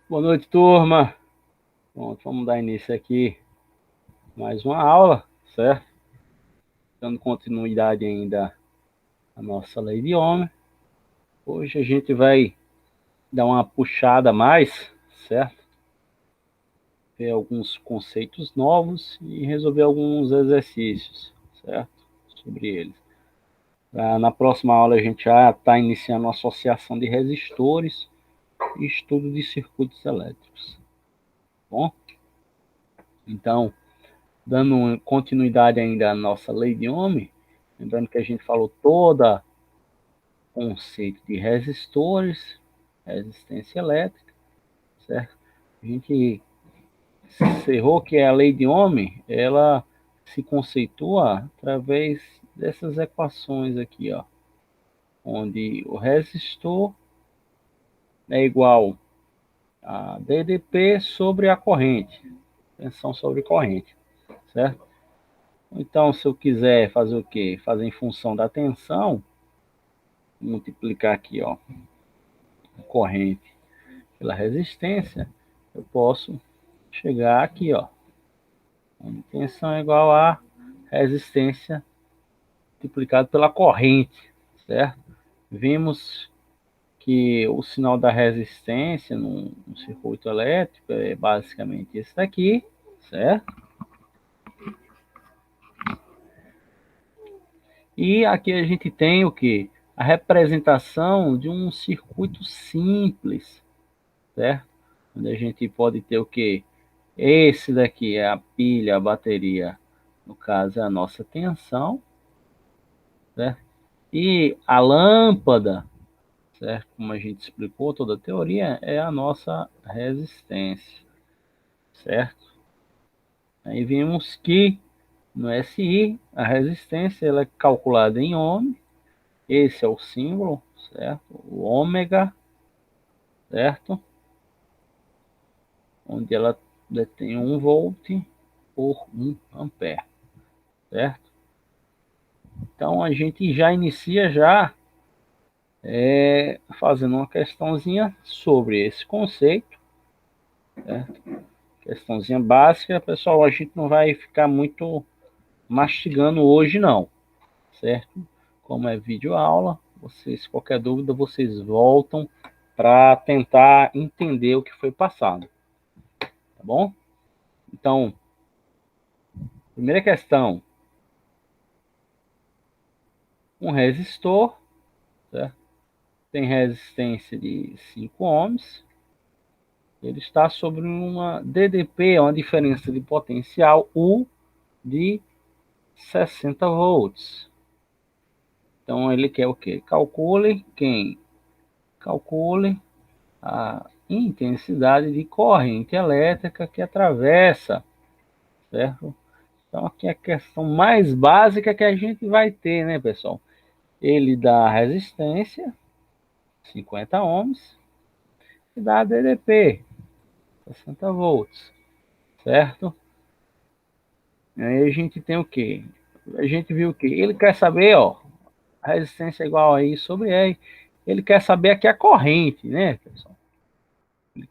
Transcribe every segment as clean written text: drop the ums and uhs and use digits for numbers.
Boa noite, turma. Pronto, vamos dar início aqui mais uma aula, certo? Dando continuidade ainda à nossa lei de Ohm. Hoje a gente vai dar uma puxada a mais, certo? Ver alguns conceitos novos e resolver alguns exercícios, certo? Sobre eles. Na próxima aula a gente já está iniciando a associação de resistores e estudo de circuitos elétricos. Bom? Então, dando continuidade ainda à nossa lei de Ohm, lembrando que a gente falou todo o conceito de resistores, resistência elétrica, certo? A gente encerrou que a lei de Ohm, ela se conceitua através dessas equações aqui, ó, onde o resistor é igual a DDP sobre a corrente, tensão sobre corrente, certo? Então, se eu quiser fazer o quê? Fazer em função da tensão, multiplicar aqui, ó, a corrente pela resistência, eu posso chegar aqui, ó, onde tensão é igual a resistência multiplicado pela corrente, certo? Vimos que o sinal da resistência no circuito elétrico é basicamente esse daqui, certo? E aqui a gente tem o que? A representação de um circuito simples, certo? Onde a gente pode ter o que? Esse daqui é a pilha, a bateria, no caso é a nossa tensão, certo? E a lâmpada, certo? Como a gente explicou toda a teoria, é a nossa resistência, certo? Aí vimos que no SI a resistência ela é calculada em ohm, esse é o símbolo, certo? O ômega, certo? Onde ela detém 1 volt por 1 ampere, certo? Então a gente já inicia já fazendo uma questãozinha sobre esse conceito, certo? Questãozinha básica, pessoal, a gente não vai ficar muito mastigando hoje não, certo? Como é vídeo aula, vocês, qualquer dúvida, vocês voltam para tentar entender o que foi passado, tá bom? Então, primeira questão, um resistor, certo? Tem resistência de 5 ohms, ele está sobre uma DDP, uma diferença de potencial U de 60 volts. Então ele quer o quê? Calcule a intensidade de corrente elétrica que atravessa, certo? Então aqui é a questão mais básica que a gente vai ter, né, pessoal? Ele dá a resistência, 50 ohms, e dá a DDP, 60 volts, certo? Aí a gente tem o quê? A gente viu o quê? Ele quer saber, ó, a resistência é igual a I sobre R. Ele quer saber aqui a corrente, né, pessoal? Ele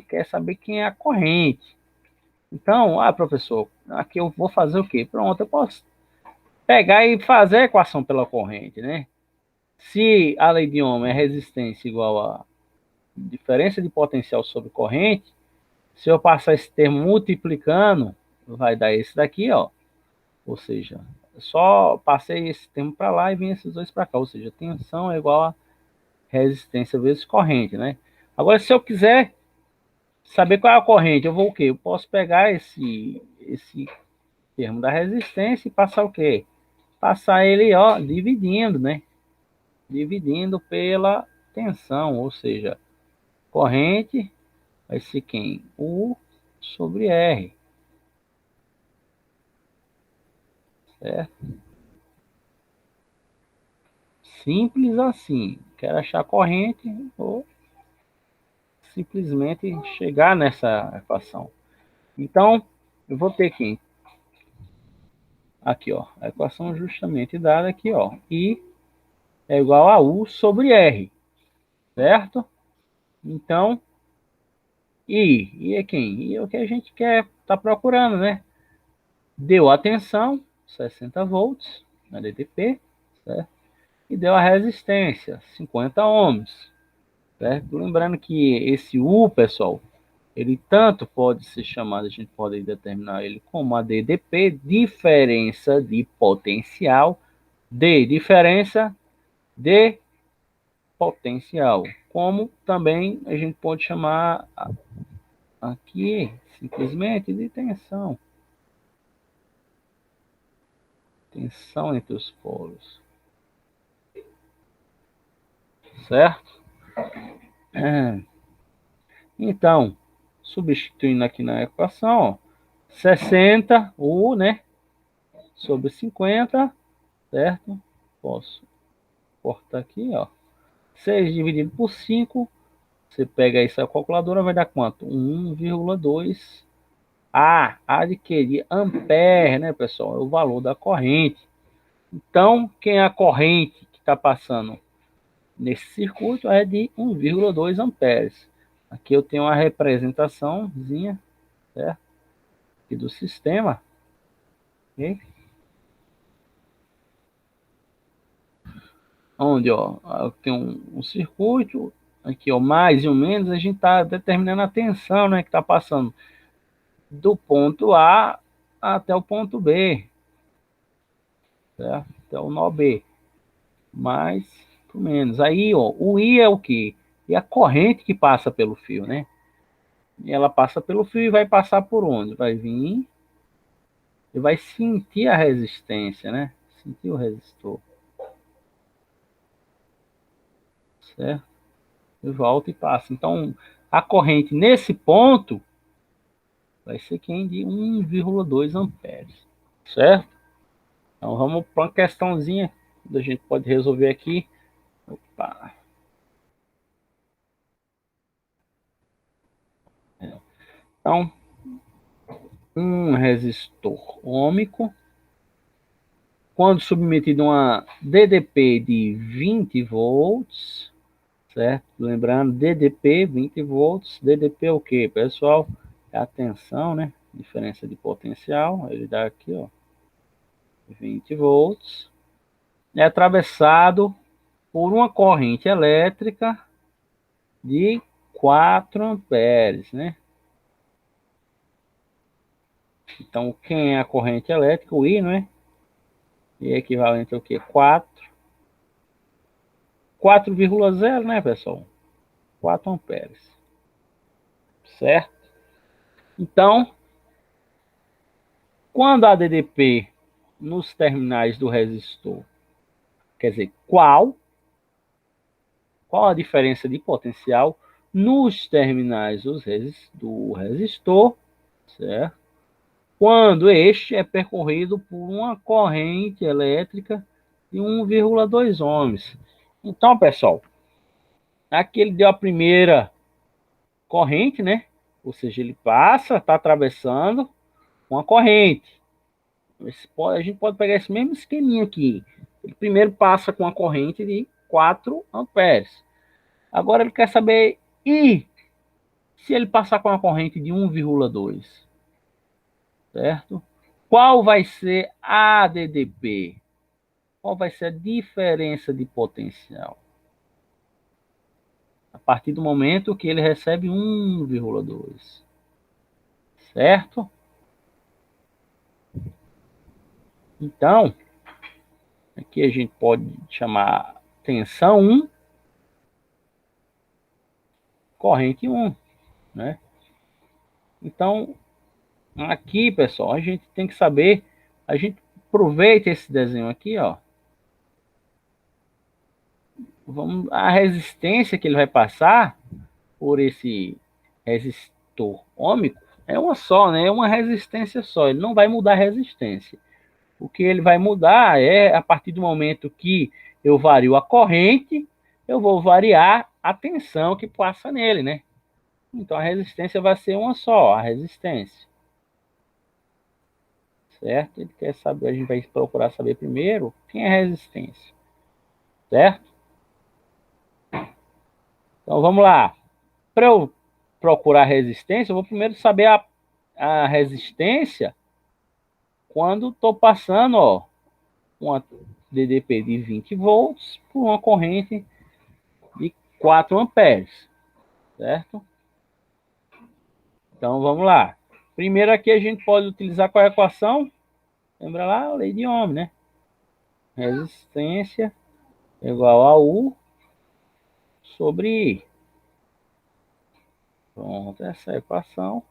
quer saber quem é a corrente. Então, professor, aqui eu vou fazer o quê? Pronto, eu posso pegar e fazer a equação pela corrente, né? Se a lei de Ohm é resistência igual a diferença de potencial sobre corrente, se eu passar esse termo multiplicando, vai dar esse daqui, ó. Ou seja, só passei esse termo para lá e vim esses dois para cá. Ou seja, tensão é igual a resistência vezes corrente, né? Agora, se eu quiser saber qual é a corrente, eu vou o quê? Eu posso pegar esse termo da resistência e passar o quê? Passar ele, ó, dividindo, né? Dividindo pela tensão, ou seja, corrente vai ser quem? U sobre R, certo? Simples assim. Quero achar a corrente ou simplesmente chegar nessa equação. Então, eu vou ter aqui, ó, a equação justamente dada aqui, ó, I é igual a U sobre R, certo? Então, I é quem? I é o que a gente quer, tá procurando, né? Deu a tensão, 60 volts, na DTP, certo? E deu a resistência, 50 ohms, certo? Lembrando que esse U, pessoal, ele tanto pode ser chamado, a gente pode determinar ele como a DDP, diferença de potencial, D, diferença de potencial, como também a gente pode chamar aqui simplesmente de tensão, tensão entre os polos, certo? Então, substituindo aqui na equação, ó, 60 U, né, sobre 50, certo? Posso cortar aqui, ó. 6 dividido por 5, você pega aí sua calculadora, vai dar quanto? 1,2 A, adquirir ampere, né, pessoal? É o valor da corrente. Então, quem é a corrente que está passando nesse circuito é de 1,2 amperes. Aqui eu tenho uma representaçãozinha, certo? Aqui do sistema, ok? Onde, ó, tem um circuito, aqui, ó, mais e um menos, a gente está determinando a tensão, né, que está passando do ponto A até o ponto B, certo? Até o nó B, mais ou menos. Aí, ó, o I é o que? É a corrente que passa pelo fio, né? E ela passa pelo fio e vai passar por onde? Vai vir e vai sentir a resistência, né? Sentir o resistor, certo? E volta e passa. Então, a corrente nesse ponto vai ser quem de 1,2 amperes, certo? Então, vamos para uma questãozinha que a gente pode resolver aqui. Opa. Então, um resistor ôhmico, quando submetido a uma DDP de 20 volts, certo? Lembrando, DDP, 20 volts. DDP é o que, pessoal? É a tensão, né? Diferença de potencial. Ele dá aqui, ó, 20 volts. É atravessado por uma corrente elétrica de 4 amperes, né? Então, quem é a corrente elétrica? O I, não é? E é equivalente ao que? 4,0, né, pessoal? 4 amperes, certo? Então, quando a DDP nos terminais do resistor, quer dizer, qual a diferença de potencial nos terminais do resistor, certo? Quando este é percorrido por uma corrente elétrica de 1,2 ohms. Então, pessoal, aqui ele deu a primeira corrente, né? Ou seja, ele passa, está atravessando uma corrente. A gente pode pegar esse mesmo esqueminha aqui. Ele primeiro passa com a corrente de 4 amperes. Agora ele quer saber, e se ele passar com a corrente de 1,2, certo? Qual vai ser a DDP? Qual vai ser a diferença de potencial? A partir do momento que ele recebe 1,2, certo? Então, aqui a gente pode chamar tensão 1, corrente 1, né? Então, aqui, pessoal, a gente tem que saber, a gente aproveita esse desenho aqui, ó. A resistência que ele vai passar por esse resistor ôhmico é uma só, né? É uma resistência só. Ele não vai mudar a resistência. O que ele vai mudar é a partir do momento que eu vario a corrente, eu vou variar a tensão que passa nele, né? Então a resistência vai ser uma só, a resistência. Certo? Ele quer saber, a gente vai procurar saber primeiro quem é a resistência. Certo? Então vamos lá. Para eu procurar a resistência, eu vou primeiro saber a resistência quando estou passando, ó, uma DDP de 20 volts por uma corrente de 4 amperes, certo? Então, vamos lá. Primeiro aqui a gente pode utilizar qual é a equação? Lembra lá? A lei de Ohm, né? Resistência igual a U sobre I. Pronto, essa é a equação.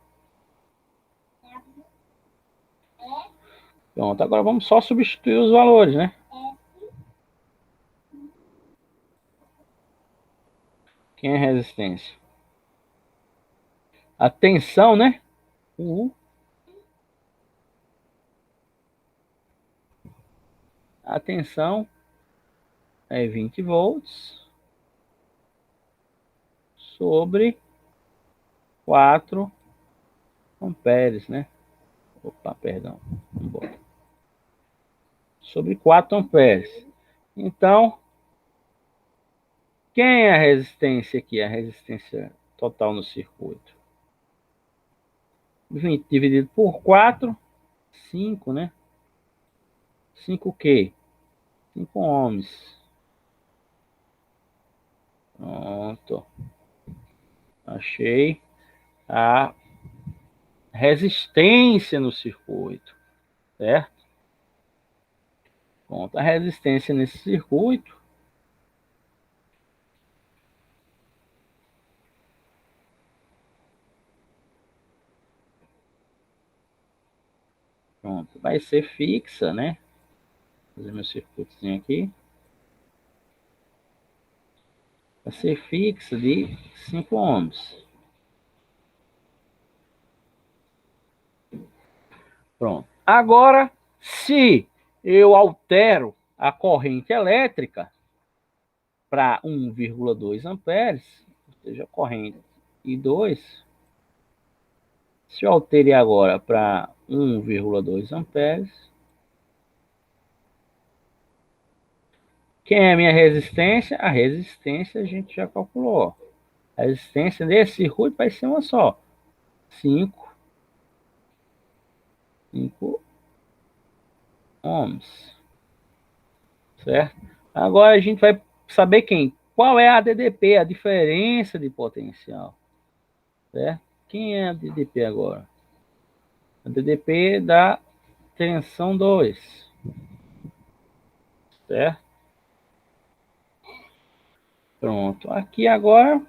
Pronto, agora vamos só substituir os valores, né? Quem é resistência? A tensão, né? U. A tensão é 20 volts sobre 4 amperes, né? Opa, perdão. Sobre 4 amperes. Então, quem é a resistência aqui? A resistência total no circuito. 20 dividido por 4, 5, né? 5 o quê? 5 ohms. Pronto. Achei a resistência no circuito, certo? Pronto, a resistência nesse circuito pronto, vai ser fixa, né? Vou fazer meu circuitozinho aqui. Vai ser fixa de 5 ohms. Pronto. Agora, se eu altero a corrente elétrica para 1,2 amperes, ou seja, corrente I2, se eu alterei agora para 1,2 amperes, quem é a minha resistência? A resistência a gente já calculou. A resistência desse circuito vai ser uma só. 5 ohms. Certo? Agora a gente vai saber qual é a DDP, a diferença de potencial. Certo? Quem é a DDP agora? A DDP da tensão 2. Certo? Pronto. Aqui agora,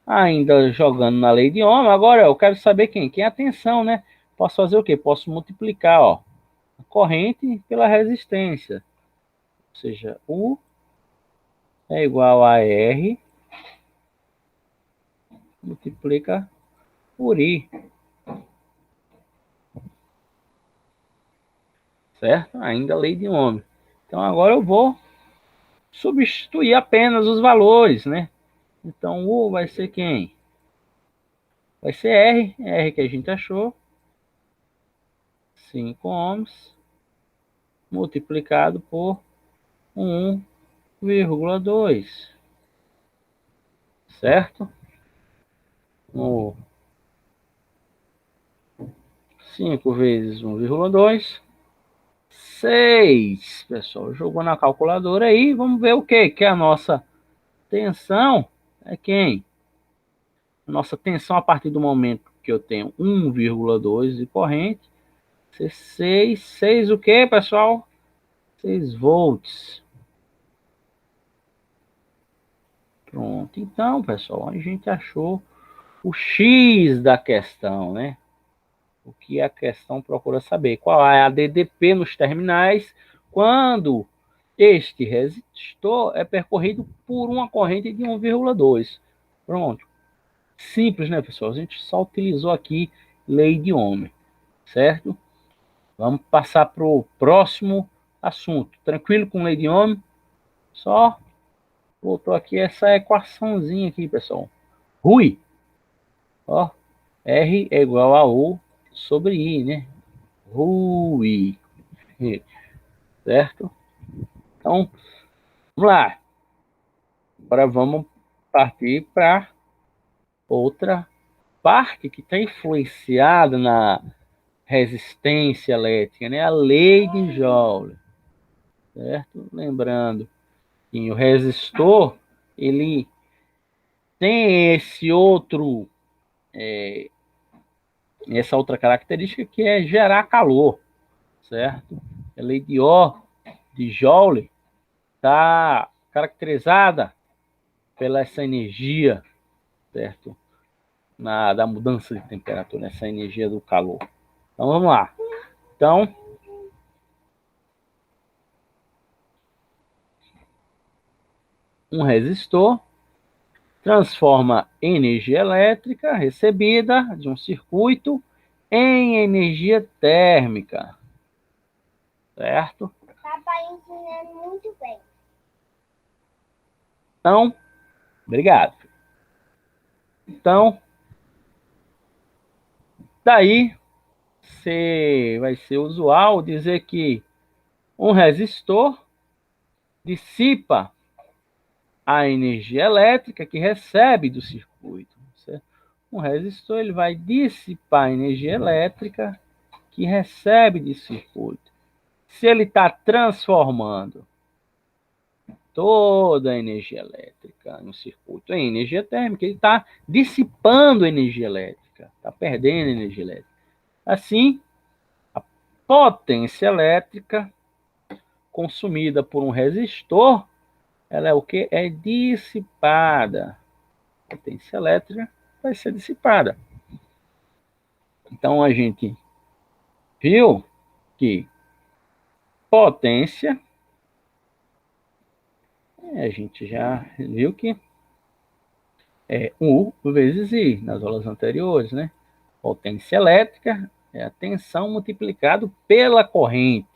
ainda jogando na lei de Ohm, agora eu quero saber quem é a tensão, né? Posso fazer o quê? Posso multiplicar, ó, a corrente pela resistência. Ou seja, U é igual a R multiplica por I. Certo? Ainda a lei de Ohm. Então agora eu vou substituir apenas os valores, né? Então U vai ser quem? Vai ser R que a gente achou, 5 ohms, multiplicado por 1,2, certo? O 5 vezes 1,2, 6. Pessoal, jogou na calculadora aí, vamos ver o que? Que a nossa tensão é quem? A nossa tensão a partir do momento que eu tenho 1,2 de corrente, ser 6 o que, pessoal? 6 volts. Pronto. Então, pessoal, a gente achou o X da questão, né? O que a questão procura saber. Qual é a DDP nos terminais quando este resistor é percorrido por uma corrente de 1,2. Pronto. Simples, né, pessoal? A gente só utilizou aqui lei de Ohm, certo? Vamos passar para o próximo assunto. Tranquilo com lei de Ohm? Só voltou aqui essa equaçãozinha aqui, pessoal. Rui, ó, R é igual a U sobre I, né? Rui, certo? Então, vamos lá. Agora vamos partir para outra parte que está influenciada na resistência elétrica, né? A lei de Joule, certo? Lembrando que o resistor, ele tem essa outra característica que é gerar calor, certo? A lei de Joule está caracterizada pela essa energia, certo? Da mudança de temperatura, essa energia do calor. Então vamos lá. Então, um resistor transforma energia elétrica recebida de um circuito em energia térmica, certo? Papai ensinando muito bem. Então, obrigado. Então, daí vai ser usual dizer que um resistor dissipa a energia elétrica que recebe do circuito, certo? Um resistor ele vai dissipar a energia elétrica que recebe de circuito. Se ele está transformando toda a energia elétrica no circuito em energia térmica, ele está dissipando energia elétrica, está perdendo energia elétrica. Assim, a potência elétrica consumida por um resistor, ela é o que? É dissipada. A potência elétrica vai ser dissipada. Então, a gente viu que potência, a gente já viu que é U vezes I nas aulas anteriores, né? Potência elétrica é a tensão multiplicado pela corrente.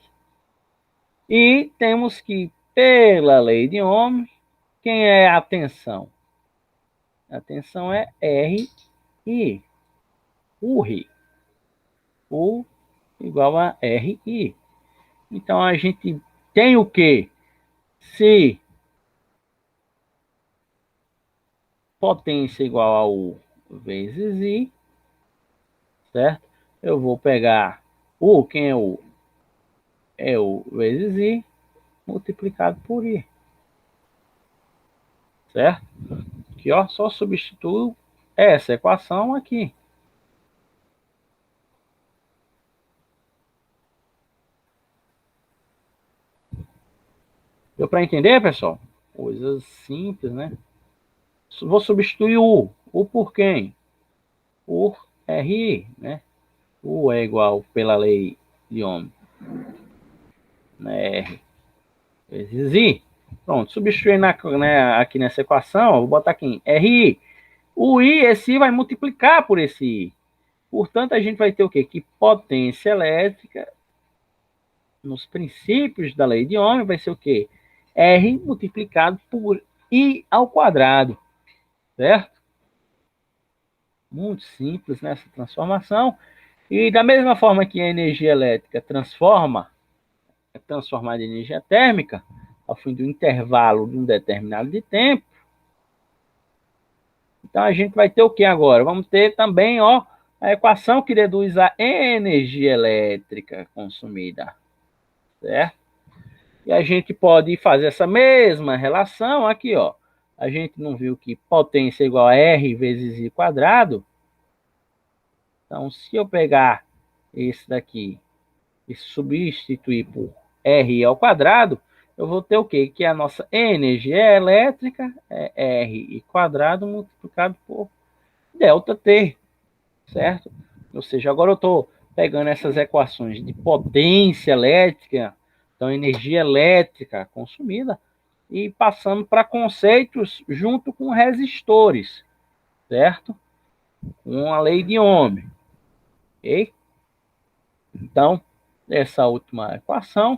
E temos que, pela lei de Ohm, quem é a tensão? A tensão é RI. URI. U igual a RI. Então a gente tem o quê? Se potência igual a U vezes I, certo? Eu vou pegar U, quem é U? É U vezes I, multiplicado por I. Certo? Aqui, ó, só substituo essa equação aqui. Deu para entender, pessoal? Coisas simples, né? Vou substituir U. U por quem? Por RI, né? U é igual, pela lei de Ohm, né? R vezes I. Pronto, substituindo aqui nessa equação, vou botar aqui RI. O I, esse I vai multiplicar por esse I. Portanto, a gente vai ter o quê? Que potência elétrica, nos princípios da lei de Ohm, vai ser o quê? R multiplicado por I ao quadrado, certo? Muito simples nessa transformação. E da mesma forma que a energia elétrica é transformada em energia térmica, ao fim do intervalo de um determinado de tempo, então a gente vai ter o que agora? Vamos ter também, ó, a equação que deduz a energia elétrica consumida, certo? E a gente pode fazer essa mesma relação aqui, ó. A gente não viu que potência é igual a R vezes I quadrado? Então, se eu pegar esse daqui e substituir por R ao quadrado, eu vou ter o quê? Que a nossa energia elétrica é R quadrado multiplicado por ΔT, certo? Ou seja, agora eu estou pegando essas equações de potência elétrica, então energia elétrica consumida, e passando para conceitos junto com resistores, certo? Com a lei de Ohm, ok? Então, essa última equação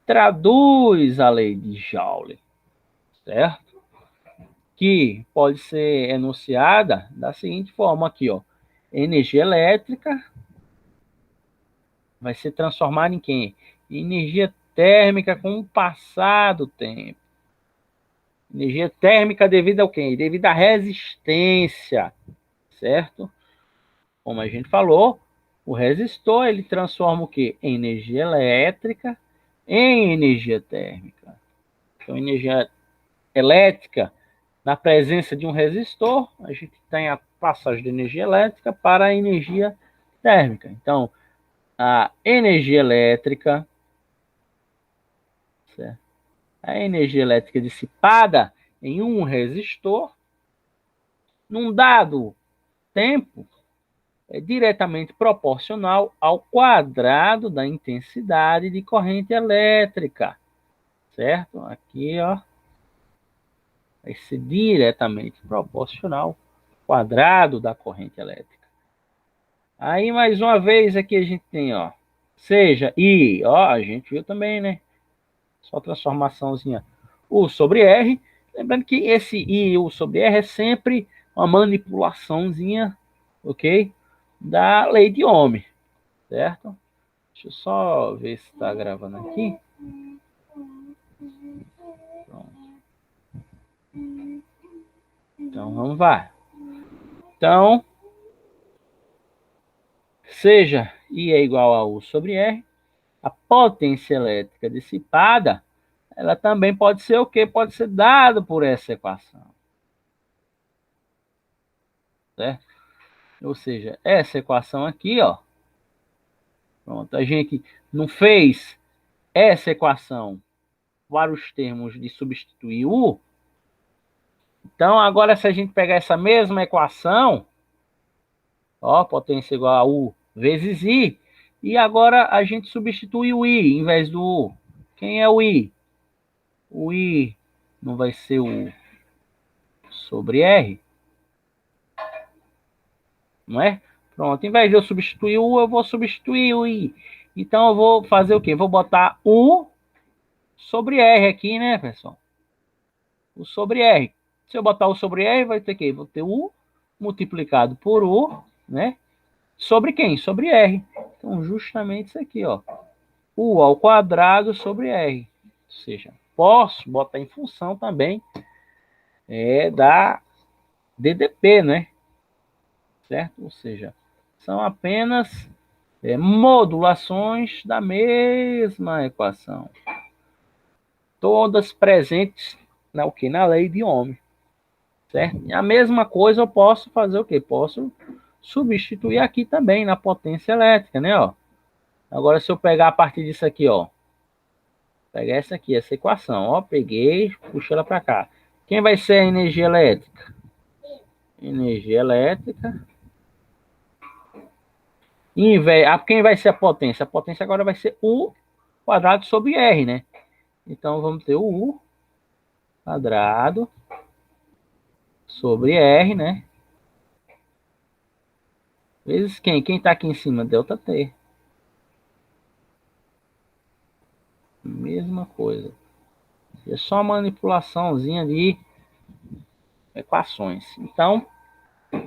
traduz a lei de Joule, certo? Que pode ser enunciada da seguinte forma aqui, ó. Energia elétrica vai ser transformada em quê? Energia térmica com o passar do tempo. Energia térmica devido ao quê? Devido à resistência, certo? Como a gente falou, o resistor ele transforma o quê? Energia elétrica em energia térmica. Então, energia elétrica, na presença de um resistor, a gente tem a passagem de energia elétrica para a energia térmica. Então, a energia elétrica, certo? A energia elétrica dissipada em um resistor, num dado tempo, é diretamente proporcional ao quadrado da intensidade de corrente elétrica, certo? Aqui, ó, vai ser diretamente proporcional ao quadrado da corrente elétrica. Aí, mais uma vez, aqui a gente tem, ó, seja I, ó, a gente viu também, né? Só transformaçãozinha U sobre R. Lembrando que esse I e U sobre R é sempre uma manipulaçãozinha, ok? Da lei de Ohm, certo? Deixa eu só ver se está gravando aqui. Pronto. Então, vamos lá. Então, seja I é igual a U sobre R, a potência elétrica dissipada, ela também pode ser o quê? Pode ser dada por essa equação. Certo? Ou seja, essa equação aqui, ó. Pronto, a gente não fez essa equação para os termos de substituir U. Então, agora se a gente pegar essa mesma equação, ó, potência igual a U vezes I, e agora a gente substitui o I em vez do U. Quem é o I? O I não vai ser o sobre R, não é? Pronto, em vez de eu substituir o U, eu vou substituir o I. Então, eu vou fazer o quê? Vou botar U sobre R aqui, né, pessoal? U sobre R. Se eu botar U sobre R, vai ter o quê? Vou ter U multiplicado por U, né? Sobre quem? Sobre R. Então, justamente isso aqui, ó. U ao quadrado sobre R. Ou seja, posso botar em função também da DDP, né? Certo? Ou seja, são apenas modulações da mesma equação. Todas presentes na, o que? Na lei de Ohm. Certo? E a mesma coisa eu posso fazer o quê? Posso substituir aqui também na potência elétrica, né? Ó. Agora, se eu pegar a partir disso aqui, ó. Pegar essa aqui, essa equação, ó. Peguei, puxei ela para cá. Quem vai ser a energia elétrica? Energia elétrica. Quem vai ser a potência? A potência agora vai ser U quadrado sobre R, né? Então, vamos ter o U quadrado sobre R, né? Vezes quem? Quem está aqui em cima? Delta T. Mesma coisa. É só uma manipulaçãozinha de equações. Então,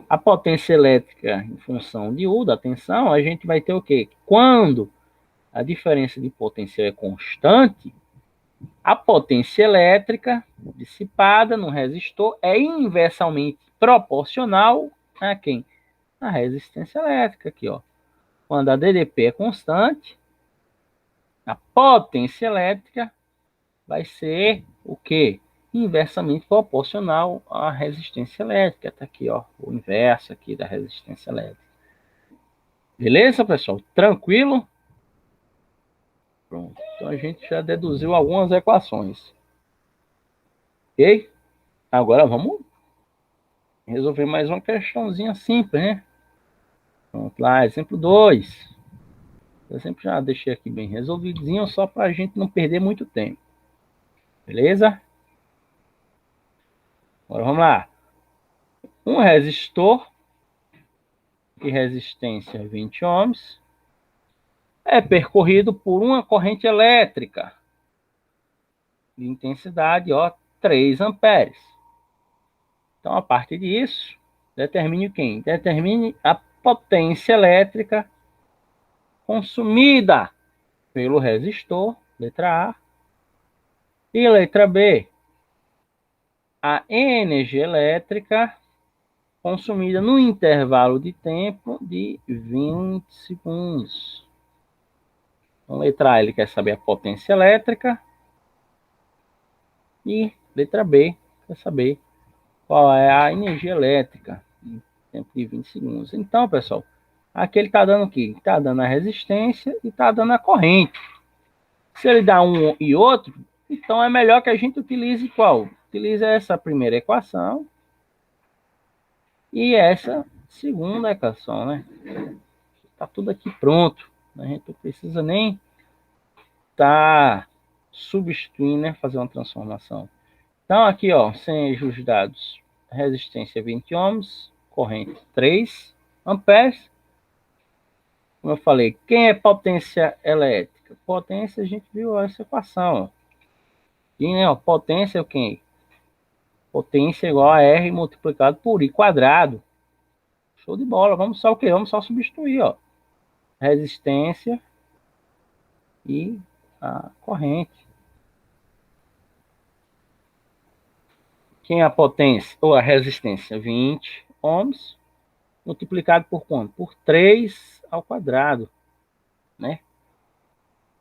a potência elétrica em função de U, da tensão, a gente vai ter o quê? Quando a diferença de potência é constante, a potência elétrica dissipada no resistor é inversamente proporcional a quem? A resistência elétrica aqui, ó. Quando a DDP é constante, a potência elétrica vai ser o quê? Inversamente proporcional à resistência elétrica. Tá aqui, ó, o inverso aqui da resistência elétrica. Beleza, pessoal? Tranquilo? Pronto. Então a gente já deduziu algumas equações. Ok? Agora vamos resolver mais uma questãozinha simples, né? Pronto, lá, exemplo 2. Eu sempre já deixei aqui bem resolvidinho, só para a gente não perder muito tempo. Beleza? Agora vamos lá. Um resistor de resistência 20 ohms é percorrido por uma corrente elétrica de intensidade, ó, 3 amperes. Então, a partir disso, determine quem? Determine a potência elétrica consumida pelo resistor, letra A, e letra B. a energia elétrica consumida no intervalo de tempo de 20 segundos. Então, letra A, ele quer saber a potência elétrica. E letra B, quer saber qual é a energia elétrica em tempo de 20 segundos. Então, pessoal, aqui ele está dando o quê? Está dando a resistência e está dando a corrente. Se ele dá um e outro, então é melhor que a gente utilize qual? Utilize essa primeira equação e essa segunda equação, né? Está tudo aqui pronto. A gente não precisa nem estar substituindo, né? Fazer uma transformação. Então, aqui, ó, sem os dados, resistência 20 ohms, corrente 3 amperes. Como eu falei, quem é potência elétrica? Potência, a gente viu essa equação. Ó. E, né, ó, potência é o quê? Potência é igual a R multiplicado por I quadrado. Show de bola. Vamos só o quê? Vamos só substituir, ó. Resistência e a corrente. Quem é a potência ou a resistência? 20 ohms multiplicado por quanto? Por 3 ao quadrado, né?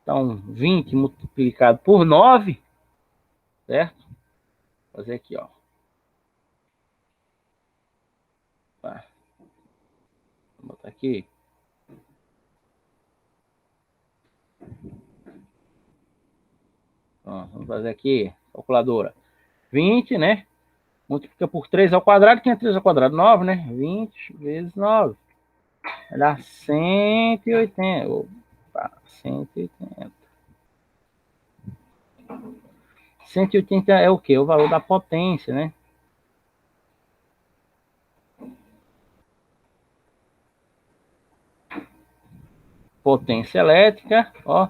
Então, 20 multiplicado por 9, certo? Vou fazer aqui, ó. Tá. Vou botar aqui. Ó, vamos fazer aqui, calculadora. 20, né? Multiplica por 3 ao quadrado. Quem é 3 ao quadrado? 9, né? 20 vezes 9. Vai dar 180. Opa, 180. 180 é o quê? O valor da potência, né? Potência elétrica, ó,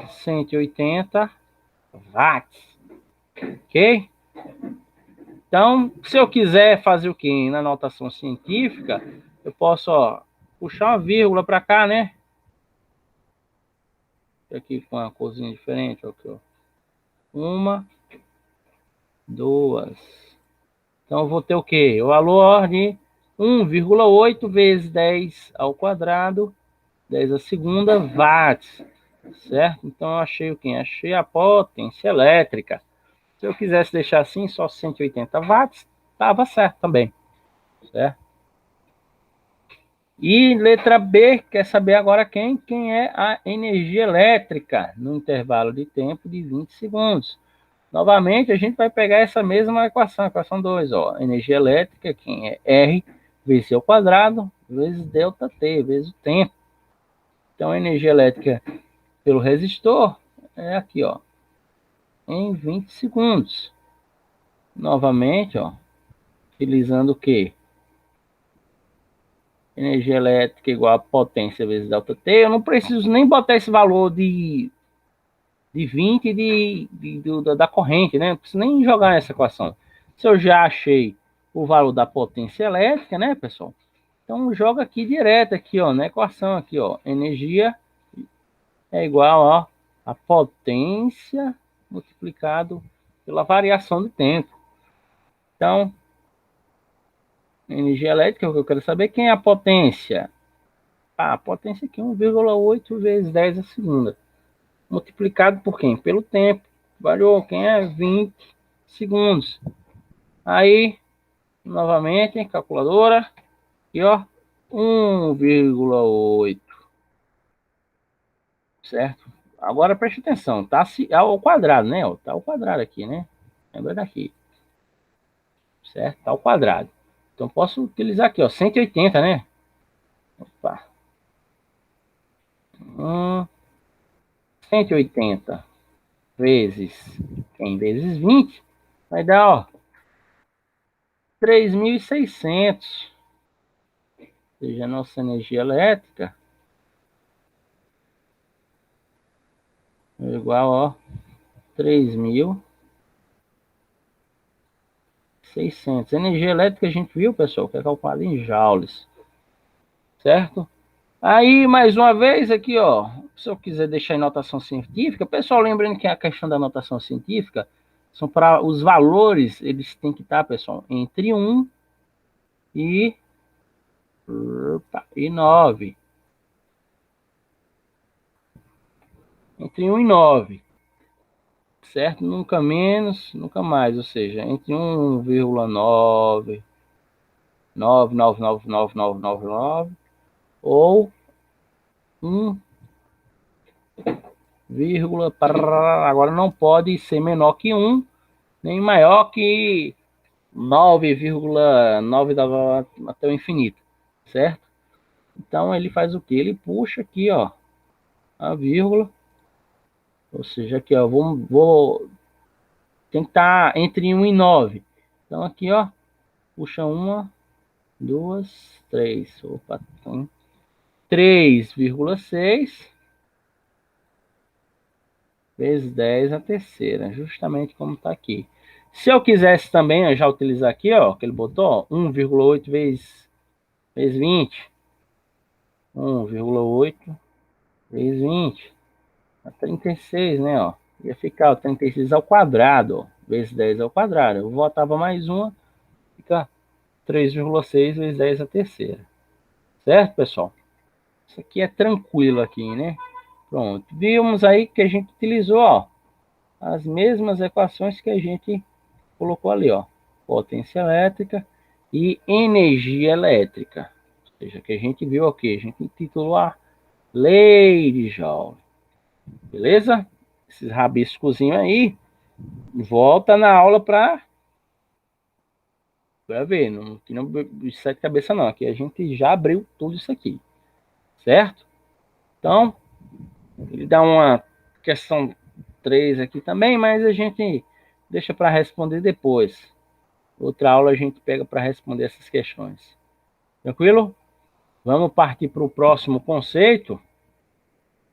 180 watts. Ok? Então, se eu quiser fazer o quê? Na notação científica, eu posso, ó, puxar uma vírgula para cá, né? Aqui com uma corzinha diferente, aqui, ó. 1, 2. Então, eu vou ter o quê? O valor de 1,8 vezes 10 ao quadrado, 10 a segunda, watts. Certo? Então, eu achei o quê? Achei a potência elétrica. Se eu quisesse deixar assim, só 180 watts, estava certo também. Certo? E letra B, quer saber agora quem? Quem é a energia elétrica no intervalo de tempo de 20 segundos. Novamente, a gente vai pegar essa mesma equação, equação 2, ó. Energia elétrica, quem é R vezes C ao quadrado, vezes delta T, vezes o tempo. Então, a energia elétrica pelo resistor é aqui, ó, em 20 segundos. Novamente, ó, utilizando o quê? Energia elétrica igual a potência vezes delta T. Eu não preciso nem botar esse valor de 20 da corrente, né? Não preciso nem jogar essa equação. Se eu já achei o valor da potência elétrica, né, pessoal? Então, joga aqui direto, aqui, ó, na equação aqui, ó. Energia é igual, ó, a potência multiplicado pela variação do tempo. Então, energia elétrica, o que eu quero saber, quem é a potência? A potência aqui é 1,8 vezes 10 a segunda. Multiplicado por quem? Pelo tempo. Variou, quem é? 20 segundos. Aí, novamente, calculadora. E ó, 1,8. Certo? Agora preste atenção. Tá ao quadrado, né? Tá ao quadrado aqui, né? Lembra daqui. Certo? Tá ao quadrado. Então, posso utilizar aqui, ó, 180, né? Opa. 180 vezes 100 vezes 20 vai dar, ó, 3.600. Ou seja, a nossa energia elétrica é igual, ó, 3.600. Energia elétrica a gente viu, pessoal, que é calculada em joules. Certo? Aí, mais uma vez, aqui, ó, se eu quiser deixar em notação científica, pessoal, lembrando que a questão da notação científica são para os valores, eles têm que estar, pessoal, entre 1 e 9. Entre 1 e 9. Certo? Nunca menos, nunca mais. Ou seja, entre 1,9, 9999999 ou 1, agora não pode ser menor que 1, nem maior que 9,9 até o infinito, certo? Então ele faz o que? Ele puxa aqui, ó, a vírgula, ou seja, aqui, ó, tem que estar entre 1 e 9. Então aqui, ó, puxa 1, 2, 3. Opa, tem 3,6 vezes 10 a terceira, justamente como está aqui. Se eu quisesse também, eu já utilizar aqui, ó, que ele botou, 1,8 vezes 20. 1,8 vezes 20. A 36, né, ó. Ia ficar o 36 ao quadrado, ó, vezes 10 ao quadrado. Eu botava mais uma, fica 3,6 vezes 10 a terceira. Certo, pessoal? Isso aqui é tranquilo aqui, né? Pronto. Vimos aí que a gente utilizou, ó, as mesmas equações que a gente colocou ali, ó. Potência elétrica e energia elétrica. Ou seja, que a gente viu aqui, a gente intitulou a lei de Joule. Beleza? Esses rabiscozinhos aí, volta na aula para ver. Não, aqui não sete cabeça não. Aqui a gente já abriu tudo isso aqui. Certo? Então, ele dá uma questão 3 aqui também, mas a gente deixa para responder depois. Outra aula a gente pega para responder essas questões. Tranquilo? Vamos partir para o próximo conceito,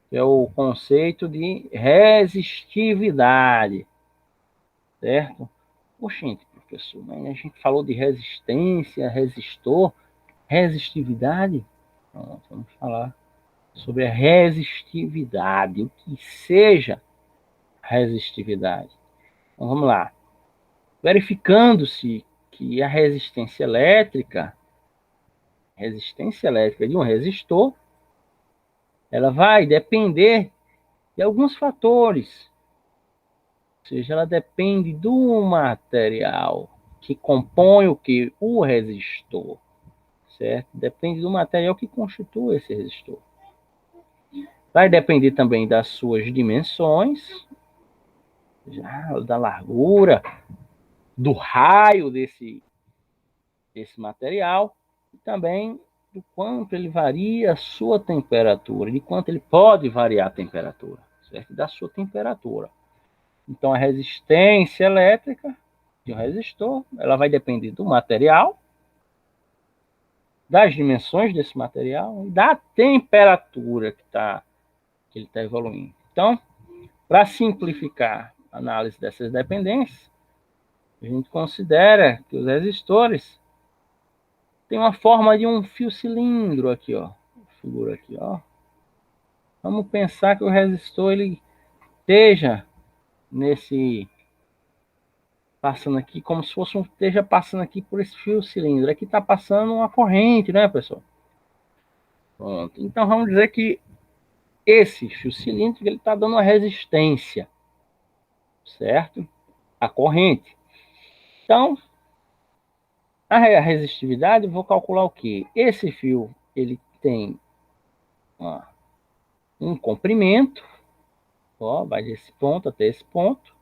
que é o conceito de resistividade. Certo? Oxente, professor, mas a gente falou de resistência, resistor, resistividade. Pronto, vamos falar sobre a resistividade, o que seja resistividade. Então, vamos lá. Verificando-se que a resistência elétrica de um resistor, ela vai depender de alguns fatores. Ou seja, ela depende do material que compõe o que? O resistor. Certo? Depende do material que constitui esse resistor. Vai depender também das suas dimensões, já da largura, do raio desse material e também do quanto ele varia a sua temperatura, de quanto ele pode variar a temperatura, certo? Da sua temperatura. Então, a resistência elétrica de um resistor, ela vai depender do material, das dimensões desse material e da temperatura que ele está evoluindo. Então, para simplificar a análise dessas dependências, a gente considera que os resistores têm uma forma de um fio cilindro aqui, ó. Figura aqui, ó. Vamos pensar que o resistor ele esteja passando aqui como se fosse esteja passando aqui por esse fio cilindro. Aqui está passando uma corrente, né, pessoal? Pronto. Então vamos dizer que esse fio cilíndrico ele está dando uma resistência, certo? A corrente. Então, a resistividade, eu vou calcular o quê? Esse fio, ele tem um comprimento, ó, vai desse ponto até esse ponto.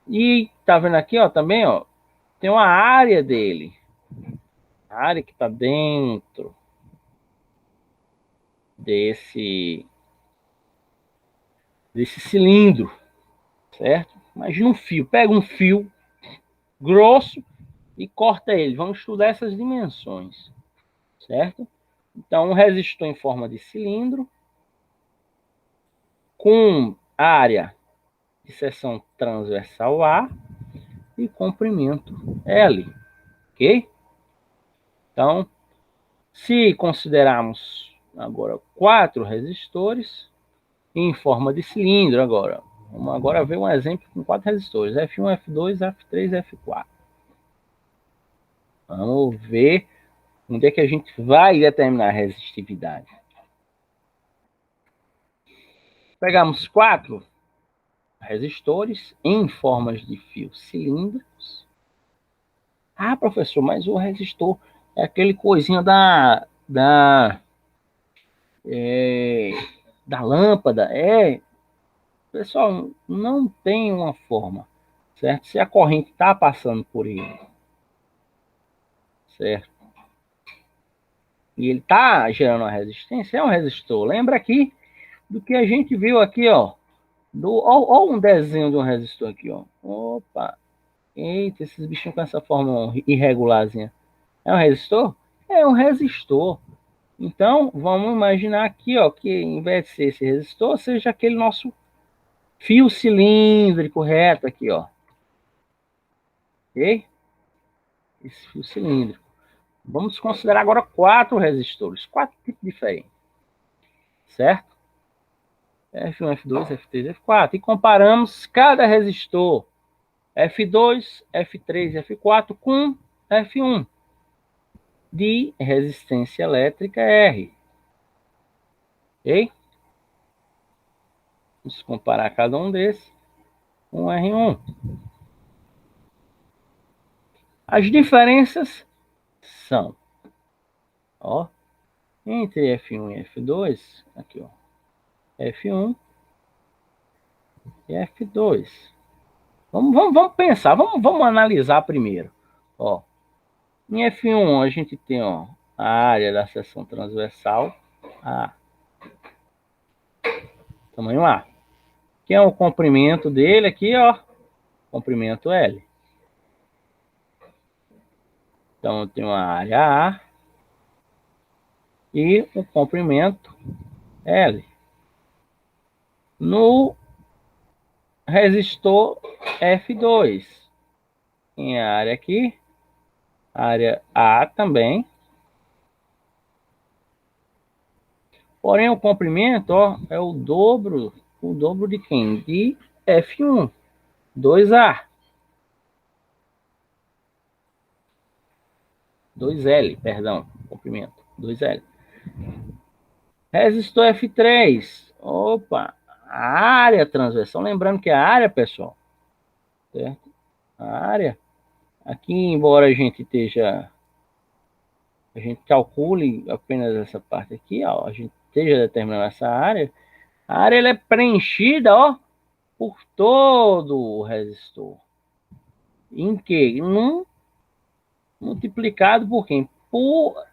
E tá vendo aqui, ó, também, ó, tem uma área dele. A área que tá dentro desse cilindro, certo? Imagina um fio, pega um fio grosso e corta ele. Vamos estudar essas dimensões, certo? Então, um resistor em forma de cilindro com área de seção transversal A e comprimento L, ok? Então, se considerarmos agora 4 resistores em forma de cilindro agora, Vamos agora ver um exemplo com 4 resistores, F1, F2, F3 e F4. Vamos ver onde é que a gente vai determinar a resistividade. Pegamos 4 resistores em formas de fios cilíndricos. Ah, professor, mas o resistor é aquele coisinha da lâmpada. Pessoal, não tem uma forma, certo? Se a corrente está passando por ele, certo? E ele está gerando uma resistência, é um resistor. Lembra aqui do que a gente viu aqui, ó. Ó um desenho de um resistor aqui, ó. Opa! Eita, esses bichinhos com essa forma irregularzinha. É um resistor? É um resistor. Então, vamos imaginar aqui, ó, que em vez de ser esse resistor, seja aquele nosso fio cilíndrico reto aqui, ó. Ok? Esse fio cilíndrico. Vamos considerar agora 4 resistores, 4 tipos diferentes. Certo? F1, F2, F3, F4. E comparamos cada resistor F2, F3 e F4 com F1 de resistência elétrica R. Ok? Vamos comparar cada um desses com R1. As diferenças são, ó, entre F1 e F2, aqui, ó, F1 e F2. Vamos pensar, vamos analisar primeiro. Ó, em F1 a gente tem, ó, a área da seção transversal A, tamanho A, que é o comprimento dele aqui, ó, comprimento L. Então eu tenho a área A e o comprimento L. No resistor F2, tem a área aqui, área A também. Porém, o comprimento, ó, é o dobro de quem? De F1, 2A. 2L, perdão, comprimento, 2L. Resistor F3, opa, a área transversal, lembrando que a área, pessoal, certo? A área, aqui, embora a gente calcule apenas essa parte aqui, ó, a gente esteja determinando essa área, a área ela é preenchida, ó, por todo o resistor. Em que? Multiplicado por quem?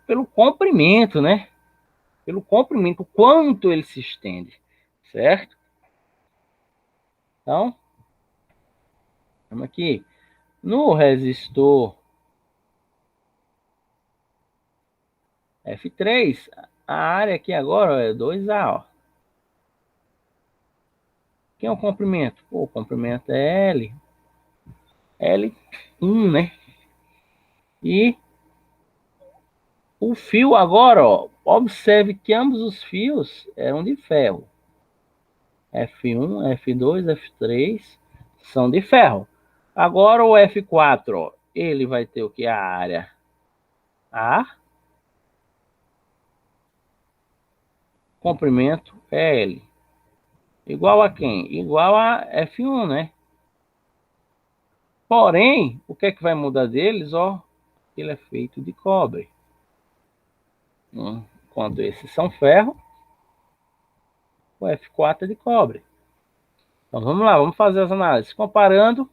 Pelo comprimento, né? Pelo comprimento, o quanto ele se estende, certo? Então, vamos aqui. No resistor F3, a área aqui agora ó, é 2A, ó. Quem é o comprimento? Pô, o comprimento é L. L1, né? E o fio agora, ó, observe que ambos os fios eram de ferro. F1, F2, F3 são de ferro. Agora o F4, ó, ele vai ter o que? A área A, comprimento L. Igual a quem? Igual a F1, né? Porém, o que é que vai mudar deles? Ó, ele é feito de cobre. Enquanto esses são ferro, o F4 é de cobre. Então vamos lá, vamos fazer as análises. Comparando,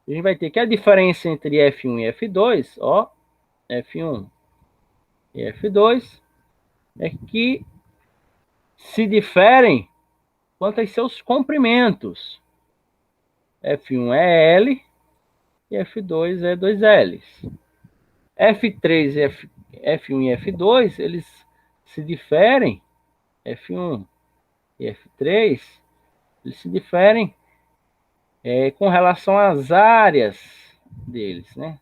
a gente vai ter que a diferença entre F1 e F2, ó, F1 e F2, é que se diferem quanto aos seus comprimentos. F1 é L e F2 é 2L. F3 e F1 e F2, eles se diferem, F1 e F3, eles se diferem com relação às áreas deles, né?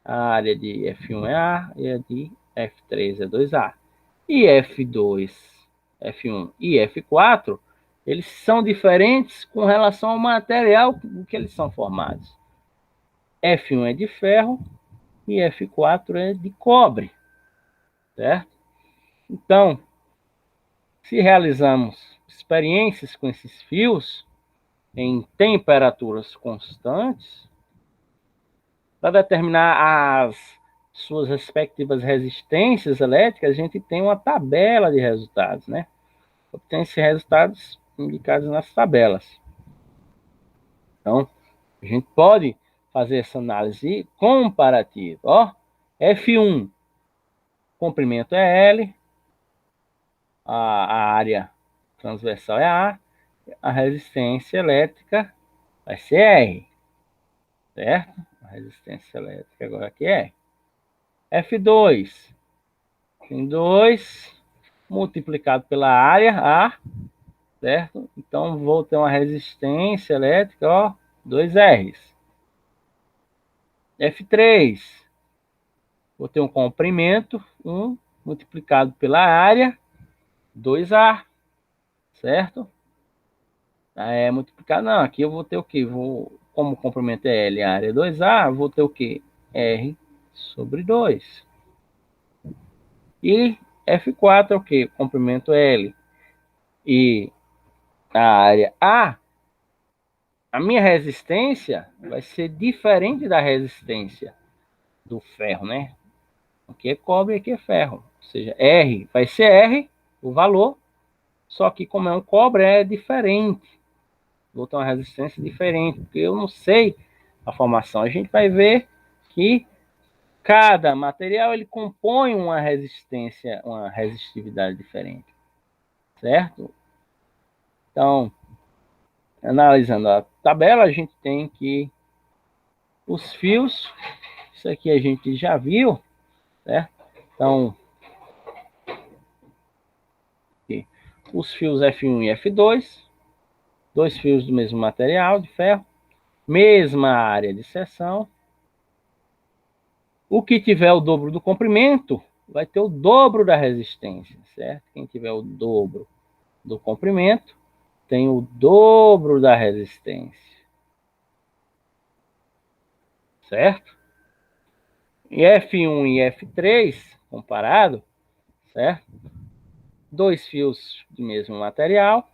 A área de F1 é A e a de F3 é 2A. E F2, F1 e F4, Eles são diferentes com relação ao material do que eles são formados. F1 é de ferro e F4 é de cobre, certo? Então, se realizamos experiências com esses fios em temperaturas constantes, para determinar as suas respectivas resistências elétricas, a gente tem uma tabela de resultados, né? Obtém esses resultados indicados nas tabelas. Então, a gente pode fazer essa análise comparativa. Ó, F1, comprimento é L, a área transversal é a resistência elétrica vai ser R, certo? A resistência elétrica agora aqui é F2, tem 2 multiplicado pela área A, certo? Então, vou ter uma resistência elétrica, ó, 2Rs. F3, vou ter um comprimento, 1 multiplicado pela área, 2A, certo? Multiplicado, não, aqui eu vou ter o quê? Como o comprimento é L, a área é 2A, vou ter o quê? R sobre 2. E F4 é o quê? Comprimento L e a área A. A minha resistência vai ser diferente da resistência do ferro, né? Aqui é cobre, aqui é ferro. Ou seja, R vai ser R, o valor, só que como é um cobre, é diferente. Vou ter uma resistência diferente, porque eu não sei a formação. A gente vai ver que cada material ele compõe uma resistência, uma resistividade diferente, certo? Então, analisando a tabela, a gente tem que os fios, isso aqui a gente já viu, certo? Então, aqui, os fios F1 e F2, dois fios do mesmo material de ferro, mesma área de seção. O que tiver o dobro do comprimento vai ter o dobro da resistência, certo? Quem tiver o dobro do comprimento tem o dobro da resistência, certo? E F1 e F3 comparado, certo? Dois fios do mesmo material,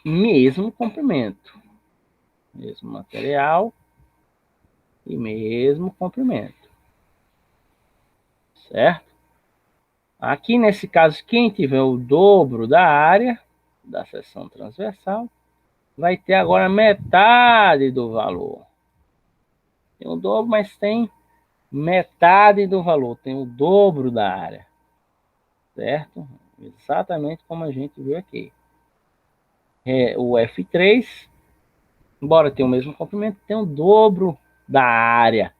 mesmo comprimento, mesmo material e mesmo comprimento, certo? Aqui nesse caso, quem tiver o dobro da área da seção transversal vai ter agora metade do valor. Tem o dobro, mas tem metade do valor, tem o dobro da área, certo? Exatamente como a gente viu aqui. O F3, embora tenha o mesmo comprimento, tem o dobro da área.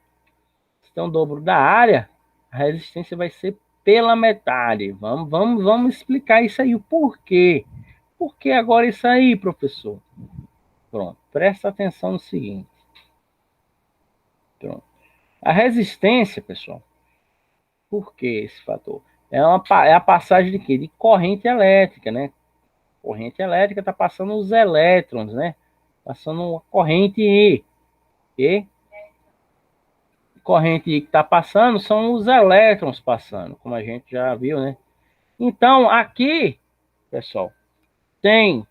Se tem o dobro da área, a resistência vai ser pela metade. Vamos explicar isso aí, o porquê. Por que agora isso aí, professor? Pronto, presta atenção no seguinte. Pronto. A resistência, pessoal, por que esse fator? É a passagem de quê? De corrente elétrica, né? Corrente elétrica está passando os elétrons, né? Passando uma corrente I. E corrente I que está passando são os elétrons passando, como a gente já viu, né? Então, aqui, pessoal, tem...